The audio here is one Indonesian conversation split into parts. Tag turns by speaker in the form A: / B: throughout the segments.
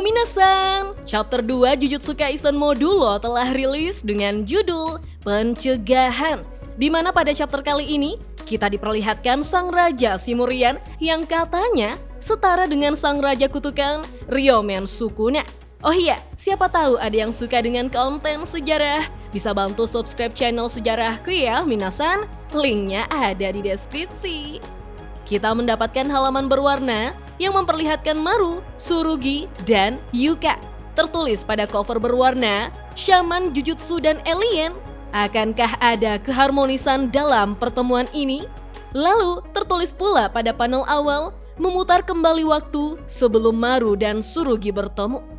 A: minasan! Chapter 2 Jujutsu Kaisen Modulo telah rilis dengan judul Pencegahan, di mana pada chapter kali ini kita diperlihatkan sang raja Simurian yang katanya setara dengan sang raja kutukan Ryomen Sukuna. Oh iya, siapa tahu ada yang suka dengan konten sejarah, bisa bantu subscribe channel sejarahku ya minasan, linknya ada di deskripsi. Kita mendapatkan halaman berwarna yang memperlihatkan Maru, Tsurugi, dan Yuka. Tertulis pada cover berwarna, Shaman, Jujutsu, dan Alien. Akankah ada keharmonisan dalam pertemuan ini? Lalu tertulis pula pada panel awal, memutar kembali waktu sebelum Maru dan Tsurugi bertemu.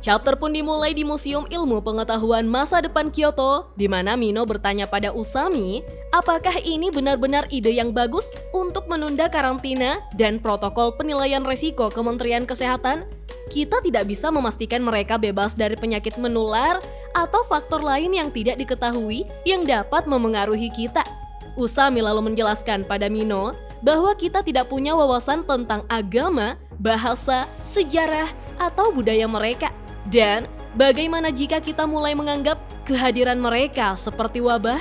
A: Chapter pun dimulai di Museum Ilmu Pengetahuan Masa Depan Kyoto, di mana Mino bertanya pada Usami, apakah ini benar-benar ide yang bagus untuk menunda karantina dan protokol penilaian resiko Kementerian Kesehatan? Kita tidak bisa memastikan mereka bebas dari penyakit menular atau faktor lain yang tidak diketahui yang dapat memengaruhi kita. Usami lalu menjelaskan pada Mino bahwa kita tidak punya wawasan tentang agama, bahasa, sejarah, atau budaya mereka. Dan bagaimana jika kita mulai menganggap kehadiran mereka seperti wabah?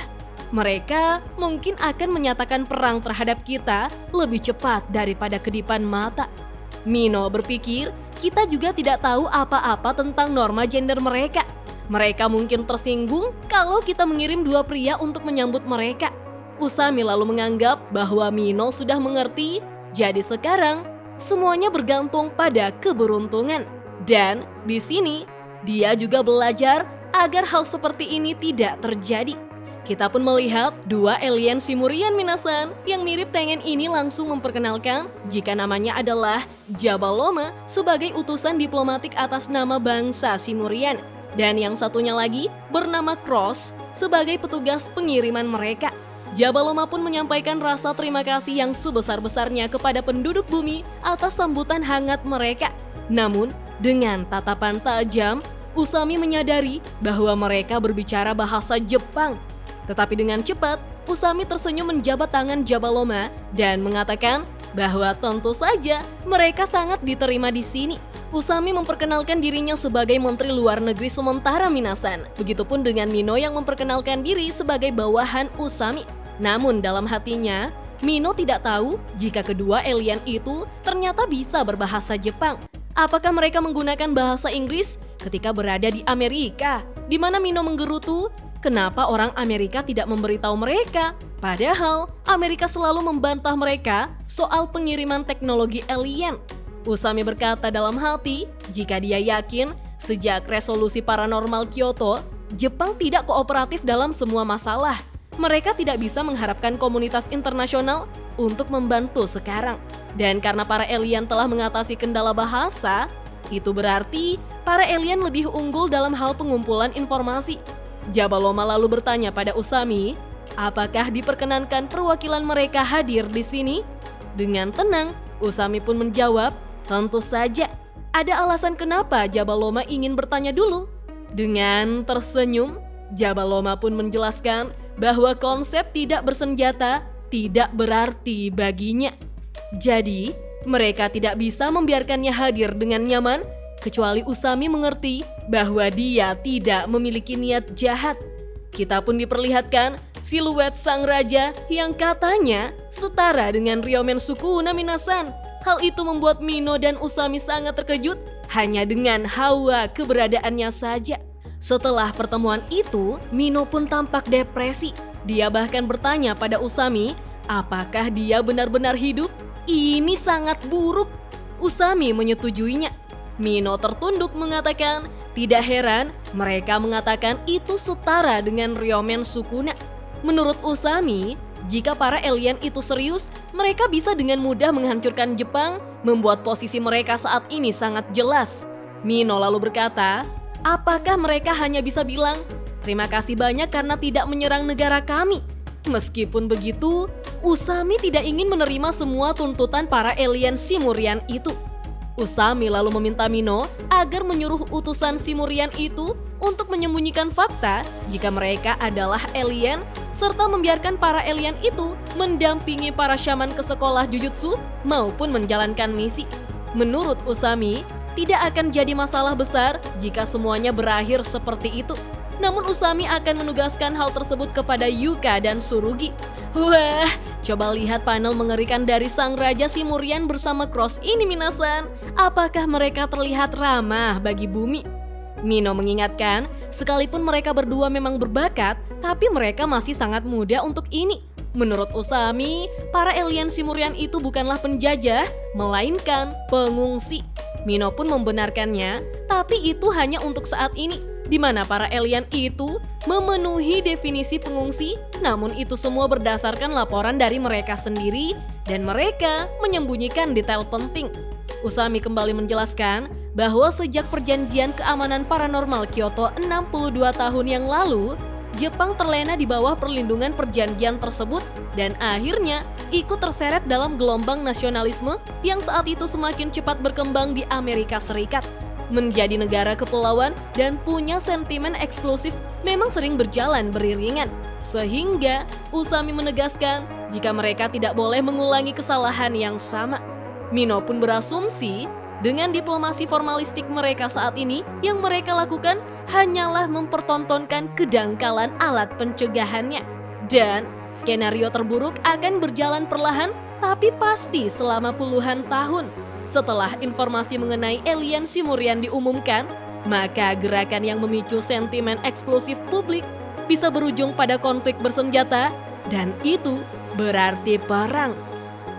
A: Mereka mungkin akan menyatakan perang terhadap kita lebih cepat daripada kedipan mata. Mino berpikir kita juga tidak tahu apa-apa tentang norma gender mereka. Mereka mungkin tersinggung kalau kita mengirim dua pria untuk menyambut mereka. Usami lalu menganggap bahwa Mino sudah mengerti, jadi sekarang semuanya bergantung pada keberuntungan. Dan di sini dia juga belajar agar hal seperti ini tidak terjadi. Kita pun melihat dua alien Simurian minasan yang mirip Tengen ini langsung memperkenalkan jika namanya adalah Jabaloma sebagai utusan diplomatik atas nama bangsa Simurian. Dan yang satunya lagi bernama Cross sebagai petugas pengiriman mereka. Jabaloma pun menyampaikan rasa terima kasih yang sebesar-besarnya kepada penduduk bumi atas sambutan hangat mereka. Namun, dengan tatapan tajam, Usami menyadari bahwa mereka berbicara bahasa Jepang. Tetapi dengan cepat, Usami tersenyum menjabat tangan Jabaloma dan mengatakan bahwa tentu saja mereka sangat diterima di sini. Usami memperkenalkan dirinya sebagai Menteri Luar Negeri sementara minasan. Begitupun dengan Mino yang memperkenalkan diri sebagai bawahan Usami. Namun dalam hatinya, Mino tidak tahu jika kedua alien itu ternyata bisa berbahasa Jepang. Apakah mereka menggunakan bahasa Inggris ketika berada di Amerika? Di mana Mino menggerutu, kenapa orang Amerika tidak memberitahu mereka? Padahal Amerika selalu membantah mereka soal pengiriman teknologi alien. Usami berkata dalam hati, jika dia yakin sejak resolusi paranormal Kyoto, Jepang tidak kooperatif dalam semua masalah. Mereka tidak bisa mengharapkan komunitas internasional untuk membantu sekarang. Dan karena para alien telah mengatasi kendala bahasa, itu berarti para alien lebih unggul dalam hal pengumpulan informasi. Jabaloma lalu bertanya pada Usami, apakah diperkenankan perwakilan mereka hadir di sini? Dengan tenang, Usami pun menjawab, tentu saja. Ada alasan kenapa Jabaloma ingin bertanya dulu? Dengan tersenyum, Jabaloma pun menjelaskan bahwa konsep tidak bersenjata tidak berarti baginya. Jadi, mereka tidak bisa membiarkannya hadir dengan nyaman, kecuali Usami mengerti bahwa dia tidak memiliki niat jahat. Kita pun diperlihatkan siluet sang raja yang katanya setara dengan Ryomen Sukuna minasan. Hal itu membuat Mino dan Usami sangat terkejut hanya dengan hawa keberadaannya saja. Setelah pertemuan itu, Mino pun tampak depresi. Dia bahkan bertanya pada Usami, apakah dia benar-benar hidup? Ini sangat buruk. Usami menyetujuinya. Mino tertunduk mengatakan, tidak heran mereka mengatakan itu setara dengan Ryomen Sukuna. Menurut Usami, jika para alien itu serius, mereka bisa dengan mudah menghancurkan Jepang, membuat posisi mereka saat ini sangat jelas. Mino lalu berkata, apakah mereka hanya bisa bilang, terima kasih banyak karena tidak menyerang negara kami? Meskipun begitu, Usami tidak ingin menerima semua tuntutan para alien Simurian itu. Usami lalu meminta Mino agar menyuruh utusan Simurian itu untuk menyembunyikan fakta jika mereka adalah alien, serta membiarkan para alien itu mendampingi para shaman ke sekolah Jujutsu maupun menjalankan misi. Menurut Usami, tidak akan jadi masalah besar jika semuanya berakhir seperti itu. Namun Usami akan menugaskan hal tersebut kepada Yuka dan Tsurugi. Wah, coba lihat panel mengerikan dari Sang Raja Simurian bersama Cross ini minasan. Apakah mereka terlihat ramah bagi bumi? Mino mengingatkan, sekalipun mereka berdua memang berbakat, tapi mereka masih sangat muda untuk ini. Menurut Usami, para alien Simurian itu bukanlah penjajah, melainkan pengungsi. Mino pun membenarkannya, tapi itu hanya untuk saat ini, di mana para alien itu memenuhi definisi pengungsi, namun itu semua berdasarkan laporan dari mereka sendiri dan mereka menyembunyikan detail penting. Usami kembali menjelaskan bahwa sejak perjanjian keamanan paranormal Kyoto 62 tahun yang lalu, Jepang terlena di bawah perlindungan perjanjian tersebut dan akhirnya ikut terseret dalam gelombang nasionalisme yang saat itu semakin cepat berkembang di Amerika Serikat. Menjadi negara kepulauan dan punya sentimen eksklusif memang sering berjalan beriringan. Sehingga Usami menegaskan jika mereka tidak boleh mengulangi kesalahan yang sama. Mino pun berasumsi dengan diplomasi formalistik mereka saat ini yang mereka lakukan hanyalah mempertontonkan kedangkalan alat pencegahannya. Dan skenario terburuk akan berjalan perlahan tapi pasti selama puluhan tahun. Setelah informasi mengenai alien Simurian diumumkan, maka gerakan yang memicu sentimen eksklusif publik bisa berujung pada konflik bersenjata dan itu berarti perang.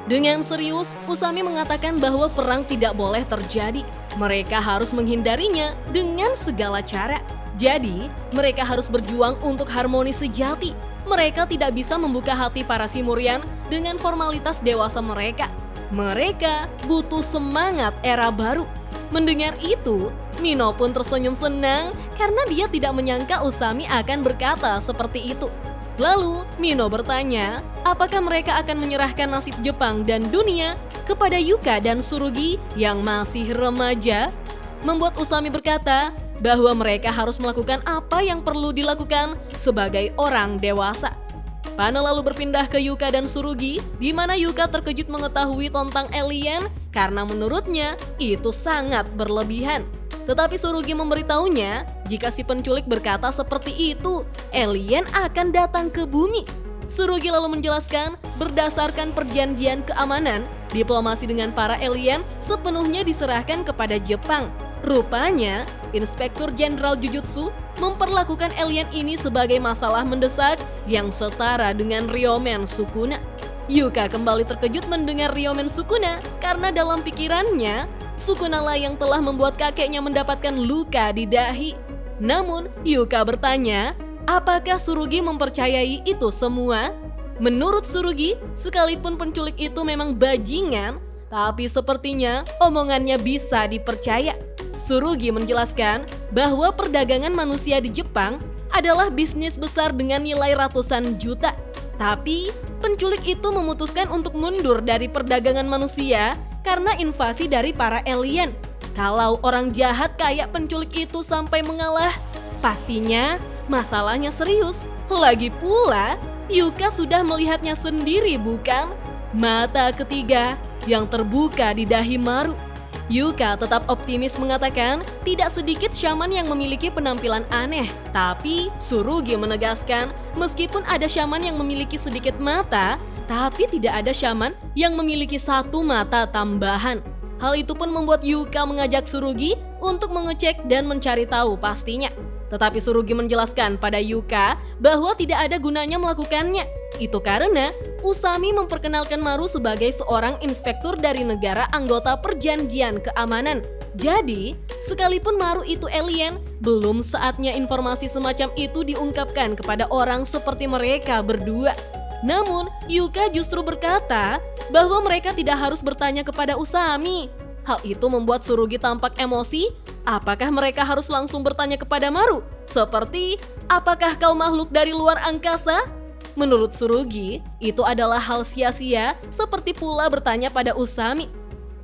A: Dengan serius, Usami mengatakan bahwa perang tidak boleh terjadi. Mereka harus menghindarinya dengan segala cara. Jadi, mereka harus berjuang untuk harmoni sejati. Mereka tidak bisa membuka hati para Simurian dengan formalitas dewasa mereka. Mereka butuh semangat era baru. Mendengar itu, Mino pun tersenyum senang karena dia tidak menyangka Usami akan berkata seperti itu. Lalu, Mino bertanya, apakah mereka akan menyerahkan nasib Jepang dan dunia kepada Yuka dan Tsurugi yang masih remaja? Membuat Usami berkata bahwa mereka harus melakukan apa yang perlu dilakukan sebagai orang dewasa. Panel lalu berpindah ke Yuka dan Tsurugi, di mana Yuka terkejut mengetahui tentang alien karena menurutnya itu sangat berlebihan. Tetapi Tsurugi memberitahunya, jika si penculik berkata seperti itu, alien akan datang ke bumi. Tsurugi lalu menjelaskan, berdasarkan perjanjian keamanan, diplomasi dengan para alien sepenuhnya diserahkan kepada Jepang. Rupanya, Inspektur Jenderal Jujutsu memperlakukan alien ini sebagai masalah mendesak yang setara dengan Ryomen Sukuna. Yuka kembali terkejut mendengar Ryomen Sukuna karena dalam pikirannya, Sukuna lah yang telah membuat kakeknya mendapatkan luka di dahi. Namun, Yuka bertanya, apakah Tsurugi mempercayai itu semua? Menurut Tsurugi, sekalipun penculik itu memang bajingan, tapi sepertinya omongannya bisa dipercaya. Tsurugi menjelaskan bahwa perdagangan manusia di Jepang adalah bisnis besar dengan nilai ratusan juta. Tapi, penculik itu memutuskan untuk mundur dari perdagangan manusia karena invasi dari para alien. Kalau orang jahat kayak penculik itu sampai mengalah, pastinya masalahnya serius. Lagi pula, Yuka sudah melihatnya sendiri bukan? Mata ketiga yang terbuka di dahi Maru. Yuka tetap optimis mengatakan tidak sedikit shaman yang memiliki penampilan aneh. Tapi Tsurugi menegaskan meskipun ada shaman yang memiliki sedikit mata, tapi tidak ada shaman yang memiliki satu mata tambahan. Hal itu pun membuat Yuka mengajak Tsurugi untuk mengecek dan mencari tahu pastinya. Tetapi Tsurugi menjelaskan pada Yuka bahwa tidak ada gunanya melakukannya. Itu karena Usami memperkenalkan Maru sebagai seorang inspektur dari negara anggota perjanjian keamanan. Jadi, sekalipun Maru itu alien, belum saatnya informasi semacam itu diungkapkan kepada orang seperti mereka berdua. Namun, Yuka justru berkata bahwa mereka tidak harus bertanya kepada Usami. Hal itu membuat Tsurugi tampak emosi. Apakah mereka harus langsung bertanya kepada Maru? Seperti, apakah kau makhluk dari luar angkasa? Menurut Tsurugi, itu adalah hal sia-sia seperti pula bertanya pada Usami.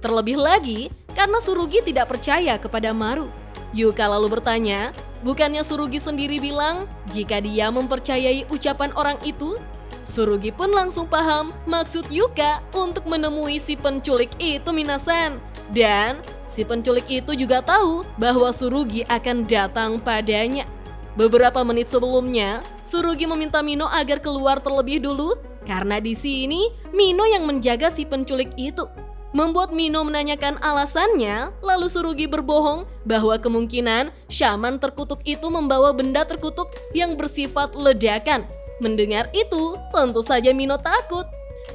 A: Terlebih lagi, karena Tsurugi tidak percaya kepada Maru. Yuka lalu bertanya, bukannya Tsurugi sendiri bilang jika dia mempercayai ucapan orang itu? Tsurugi pun langsung paham maksud Yuka untuk menemui si penculik itu minasan. Dan Si penculik itu juga tahu bahwa Tsurugi akan datang padanya. Beberapa menit sebelumnya, Tsurugi meminta Mino agar keluar terlebih dulu karena di sini Mino yang menjaga si penculik itu. Membuat Mino menanyakan alasannya, lalu Tsurugi berbohong bahwa kemungkinan shaman terkutuk itu membawa benda terkutuk yang bersifat ledakan. Mendengar itu, tentu saja Mino takut.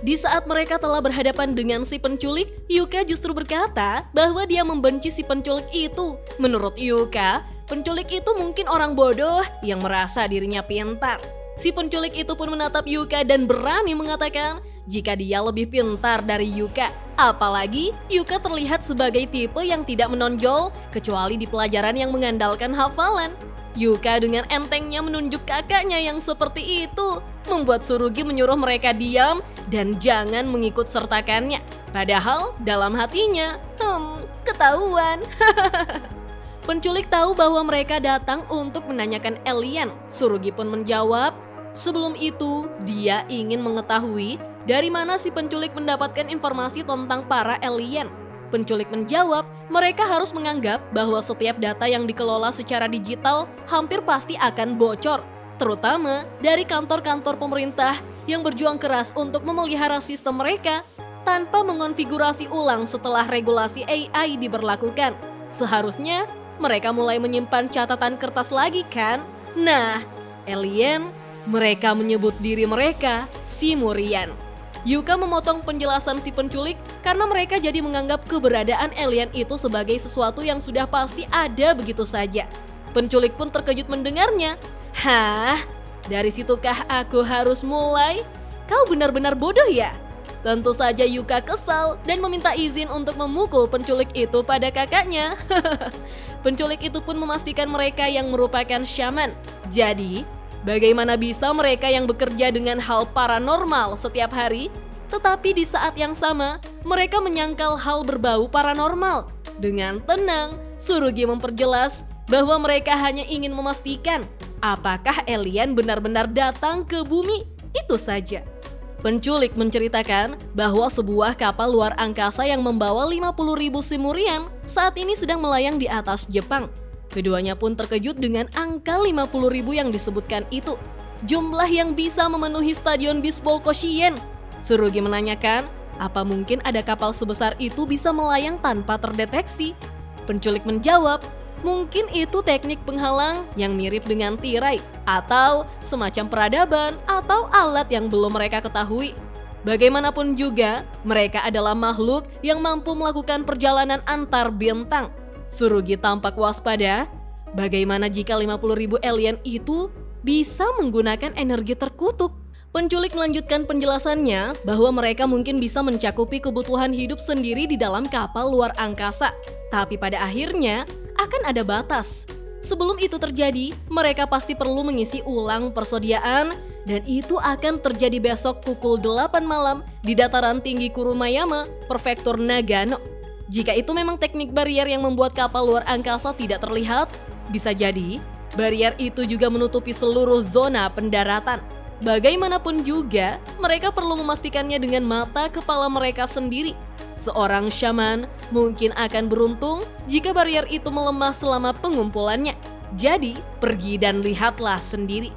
A: Di saat mereka telah berhadapan dengan si penculik, Yuka justru berkata bahwa dia membenci si penculik itu. Menurut Yuka, penculik itu mungkin orang bodoh yang merasa dirinya pintar. Si penculik itu pun menatap Yuka dan berani mengatakan jika dia lebih pintar dari Yuka. Apalagi Yuka terlihat sebagai tipe yang tidak menonjol kecuali di pelajaran yang mengandalkan hafalan. Yuka dengan entengnya menunjuk kakaknya yang seperti itu, membuat Tsurugi menyuruh mereka diam dan jangan mengikut sertakannya. Padahal dalam hatinya, ketahuan. Penculik tahu bahwa mereka datang untuk menanyakan alien. Tsurugi pun menjawab, sebelum itu dia ingin mengetahui dari mana si penculik mendapatkan informasi tentang para alien. Penculik menjawab, mereka harus menganggap bahwa setiap data yang dikelola secara digital hampir pasti akan bocor, terutama dari kantor-kantor pemerintah yang berjuang keras untuk memelihara sistem mereka tanpa mengonfigurasi ulang setelah regulasi AI diberlakukan. Seharusnya mereka mulai menyimpan catatan kertas lagi kan? Nah, alien, mereka menyebut diri mereka Simurian. Yuka memotong penjelasan si penculik karena mereka jadi menganggap keberadaan alien itu sebagai sesuatu yang sudah pasti ada begitu saja. Penculik pun terkejut mendengarnya. Hah? Dari situkah aku harus mulai? Kau benar-benar bodoh ya? Tentu saja Yuka kesal dan meminta izin untuk memukul penculik itu pada kakaknya. Penculik itu pun memastikan mereka yang merupakan shaman. Jadi, bagaimana bisa mereka yang bekerja dengan hal paranormal setiap hari, tetapi di saat yang sama mereka menyangkal hal berbau paranormal? Dengan tenang, Tsurugi memperjelas bahwa mereka hanya ingin memastikan apakah alien benar-benar datang ke bumi. Itu saja. Penculik menceritakan bahwa sebuah kapal luar angkasa yang membawa 50.000 Simurian saat ini sedang melayang di atas Jepang. Keduanya pun terkejut dengan angka 50.000 yang disebutkan itu. Jumlah yang bisa memenuhi stadion bisbol Koshien. Tsurugi menanyakan, apa mungkin ada kapal sebesar itu bisa melayang tanpa terdeteksi? Penculik menjawab, mungkin itu teknik penghalang yang mirip dengan tirai, atau semacam peradaban, atau alat yang belum mereka ketahui. Bagaimanapun juga, mereka adalah makhluk yang mampu melakukan perjalanan antar bintang. Tsurugi tampak waspada. Bagaimana jika 50.000 alien itu bisa menggunakan energi terkutuk? Penculik melanjutkan penjelasannya bahwa mereka mungkin bisa mencakupi kebutuhan hidup sendiri di dalam kapal luar angkasa. Tapi pada akhirnya akan ada batas. Sebelum itu terjadi, mereka pasti perlu mengisi ulang persediaan dan itu akan terjadi besok pukul 8 malam di dataran tinggi Kurumayama, Prefektur Nagano. Jika itu memang teknik barrier yang membuat kapal luar angkasa tidak terlihat, bisa jadi barrier itu juga menutupi seluruh zona pendaratan. Bagaimanapun juga, mereka perlu memastikannya dengan mata kepala mereka sendiri. Seorang shaman mungkin akan beruntung jika barrier itu melemah selama pengumpulannya. Jadi, pergi dan lihatlah sendiri.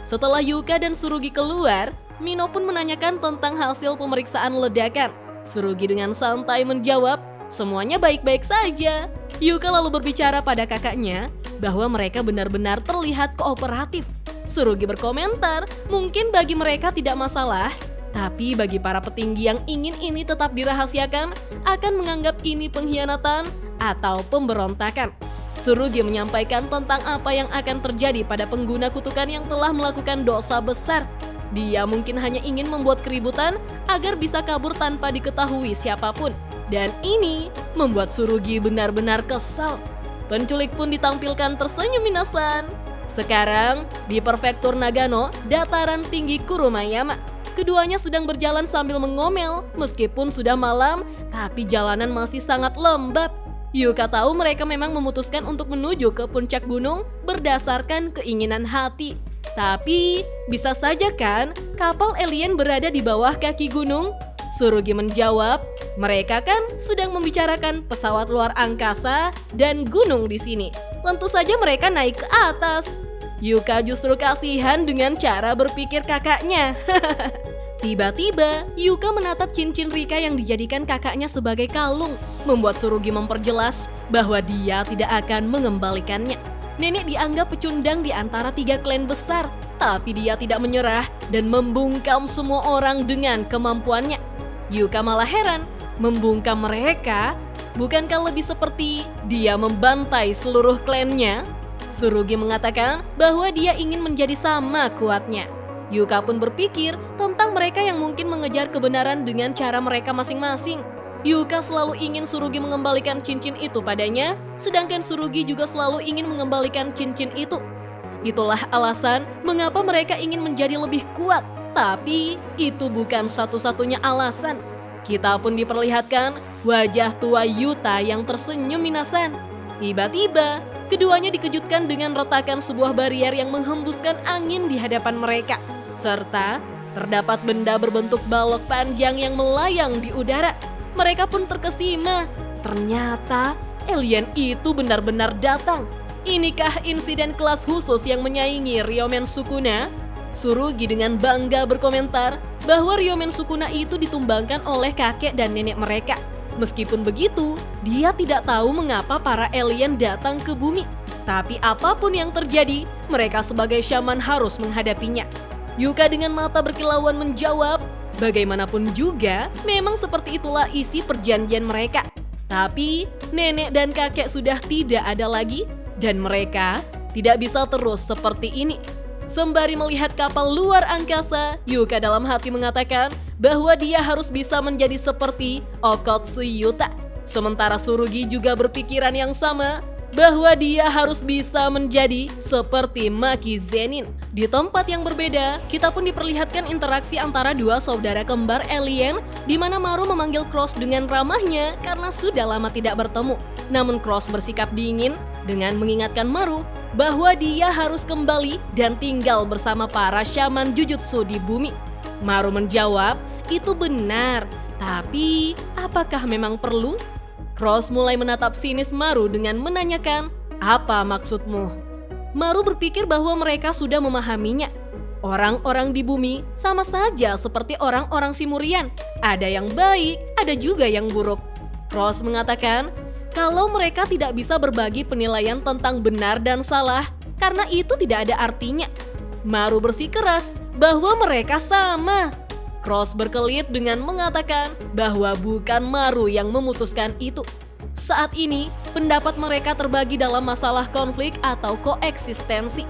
A: Setelah Yuka dan Tsurugi keluar, Mino pun menanyakan tentang hasil pemeriksaan ledakan. Tsurugi dengan santai menjawab, semuanya baik-baik saja. Yuka lalu berbicara pada kakaknya bahwa mereka benar-benar terlihat kooperatif. Tsurugi berkomentar, mungkin bagi mereka tidak masalah, tapi bagi para petinggi yang ingin ini tetap dirahasiakan akan menganggap ini pengkhianatan atau pemberontakan. Tsurugi menyampaikan tentang apa yang akan terjadi pada pengguna kutukan yang telah melakukan dosa besar. Dia mungkin hanya ingin membuat keributan agar bisa kabur tanpa diketahui siapapun. Dan ini membuat Tsurugi benar-benar kesal. Penculik pun ditampilkan tersenyum minasan. Sekarang, di Prefektur Nagano, dataran tinggi Kurumayama. Keduanya sedang berjalan sambil mengomel, meskipun sudah malam, tapi jalanan masih sangat lembab. Yuka tahu mereka memang memutuskan untuk menuju ke puncak gunung berdasarkan keinginan hati. Tapi, bisa saja kan kapal alien berada di bawah kaki gunung? Surugi menjawab, mereka kan sedang membicarakan pesawat luar angkasa dan gunung di sini. Tentu saja mereka naik ke atas. Yuka justru kasihan dengan cara berpikir kakaknya. Tiba-tiba, Yuka menatap cincin Rika yang dijadikan kakaknya sebagai kalung, membuat Surugi memperjelas bahwa dia tidak akan mengembalikannya. Nenek dianggap pecundang di antara 3 klan besar, tapi dia tidak menyerah dan membungkam semua orang dengan kemampuannya. Yuka malah heran, membungkam mereka? Bukankah lebih seperti dia membantai seluruh klannya? Surugi mengatakan bahwa dia ingin menjadi sama kuatnya. Yuka pun berpikir tentang mereka yang mungkin mengejar kebenaran dengan cara mereka masing-masing. Yuka selalu ingin Surugi mengembalikan cincin itu padanya, sedangkan Surugi juga selalu ingin mengembalikan cincin itu. Itulah alasan mengapa mereka ingin menjadi lebih kuat, tapi itu bukan satu-satunya alasan. Kita pun diperlihatkan wajah tua Yuta yang tersenyum minasan. Tiba-tiba, keduanya dikejutkan dengan retakan sebuah barrier yang menghembuskan angin di hadapan mereka. Serta terdapat benda berbentuk balok panjang yang melayang di udara. Mereka pun terkesima. Ternyata alien itu benar-benar datang. Inikah insiden kelas khusus yang menyaingi Ryomen Sukuna? Surugi dengan bangga berkomentar bahwa Ryomen Sukuna itu ditumbangkan oleh kakek dan nenek mereka. Meskipun begitu, dia tidak tahu mengapa para alien datang ke bumi. Tapi apapun yang terjadi, mereka sebagai shaman harus menghadapinya. Yuka dengan mata berkilauan menjawab, bagaimanapun juga, memang seperti itulah isi perjanjian mereka. Tapi, nenek dan kakek sudah tidak ada lagi, dan mereka tidak bisa terus seperti ini. Sembari melihat kapal luar angkasa, Yuka dalam hati mengatakan bahwa dia harus bisa menjadi seperti Okotsu Yuta. Sementara Surugi juga berpikiran yang sama, bahwa dia harus bisa menjadi seperti Maki Zenin. Di tempat yang berbeda, kita pun diperlihatkan interaksi antara dua saudara kembar alien, di mana Maru memanggil Cross dengan ramahnya karena sudah lama tidak bertemu. Namun Cross bersikap dingin dengan mengingatkan Maru bahwa dia harus kembali dan tinggal bersama para shaman Jujutsu di bumi. Maru menjawab, itu benar, tapi apakah memang perlu? Cross mulai menatap sinis Maru dengan menanyakan, apa maksudmu? Maru berpikir bahwa mereka sudah memahaminya. Orang-orang di bumi sama saja seperti orang-orang Simurian. Ada yang baik, ada juga yang buruk. Cross mengatakan, kalau mereka tidak bisa berbagi penilaian tentang benar dan salah, karena itu tidak ada artinya. Maru bersikeras bahwa mereka sama. Cross berkelit dengan mengatakan bahwa bukan Maru yang memutuskan itu. Saat ini, pendapat mereka terbagi dalam masalah konflik atau koeksistensi.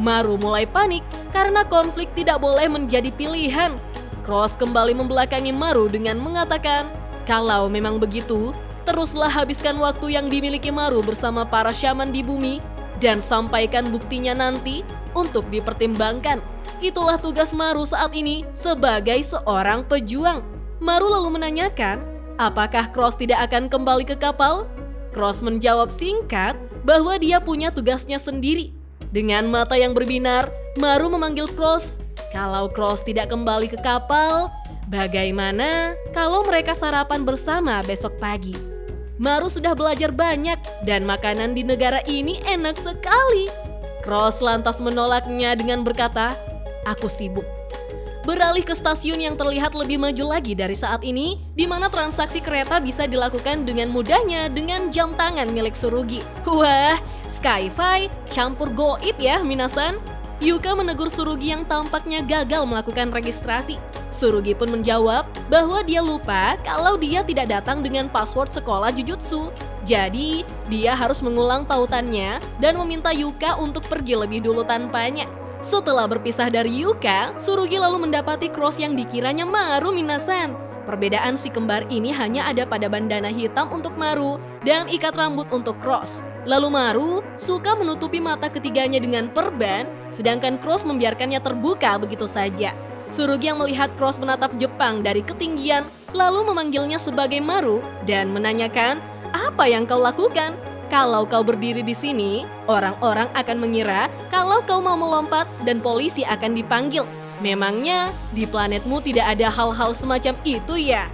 A: Maru mulai panik karena konflik tidak boleh menjadi pilihan. Cross kembali membelakangi Maru dengan mengatakan, kalau memang begitu, teruslah habiskan waktu yang dimiliki Maru bersama para shaman di bumi dan sampaikan buktinya nanti untuk dipertimbangkan. Itulah tugas Maru saat ini sebagai seorang pejuang. Maru lalu menanyakan, apakah Cross tidak akan kembali ke kapal? Cross menjawab singkat bahwa dia punya tugasnya sendiri. Dengan mata yang berbinar, Maru memanggil Cross. Kalau Cross tidak kembali ke kapal, bagaimana kalau mereka sarapan bersama besok pagi? Maru sudah belajar banyak dan makanan di negara ini enak sekali. Cross lantas menolaknya dengan berkata, aku sibuk. Beralih ke stasiun yang terlihat lebih maju lagi dari saat ini, di mana transaksi kereta bisa dilakukan dengan mudahnya dengan jam tangan milik Surugi. Wah, Skyfi campur goib ya minasan. Yuka menegur Surugi yang tampaknya gagal melakukan registrasi. Surugi pun menjawab bahwa dia lupa kalau dia tidak datang dengan password sekolah Jujutsu. Jadi, dia harus mengulang tautannya dan meminta Yuka untuk pergi lebih dulu tanpanya. Setelah berpisah dari Yuka, Surugi lalu mendapati Cross yang dikiranya Maru minasan. Perbedaan si kembar ini hanya ada pada bandana hitam untuk Maru dan ikat rambut untuk Cross. Lalu Maru suka menutupi mata ketiganya dengan perban, sedangkan Cross membiarkannya terbuka begitu saja. Surugi yang melihat Cross menatap Jepang dari ketinggian, lalu memanggilnya sebagai Maru dan menanyakan, apa yang kau lakukan? Kalau kau berdiri di sini, orang-orang akan mengira kalau kau mau melompat dan polisi akan dipanggil. Memangnya di planetmu tidak ada hal-hal semacam itu ya?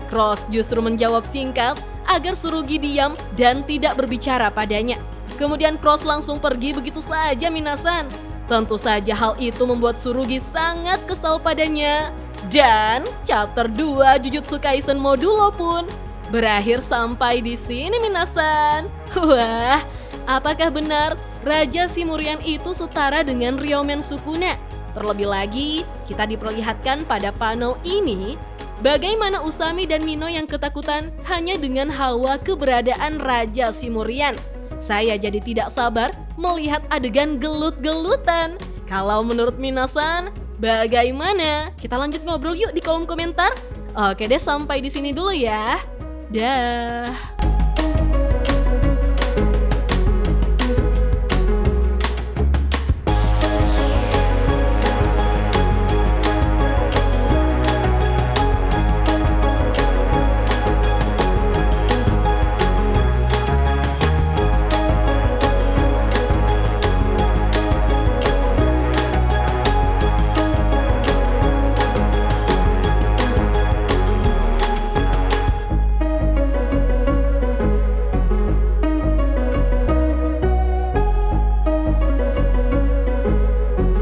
A: Cross justru menjawab singkat agar Tsurugi diam dan tidak berbicara padanya. Kemudian Cross langsung pergi begitu saja Minasan. Tentu saja hal itu membuat Tsurugi sangat kesal padanya. Dan chapter 2 Jujutsu Kaisen Modulo pun berakhir sampai di sini Minasan. Wah, apakah benar Raja Shimurian itu setara dengan Ryomen Sukuna? Terlebih lagi, kita diperlihatkan pada panel ini bagaimana Usami dan Mino yang ketakutan hanya dengan hawa keberadaan Raja Shimurian. Saya jadi tidak sabar melihat adegan gelut-gelutan. Kalau menurut Minasan, bagaimana? Kita lanjut ngobrol yuk di kolom komentar. Oke deh, sampai di sini dulu ya. Dah.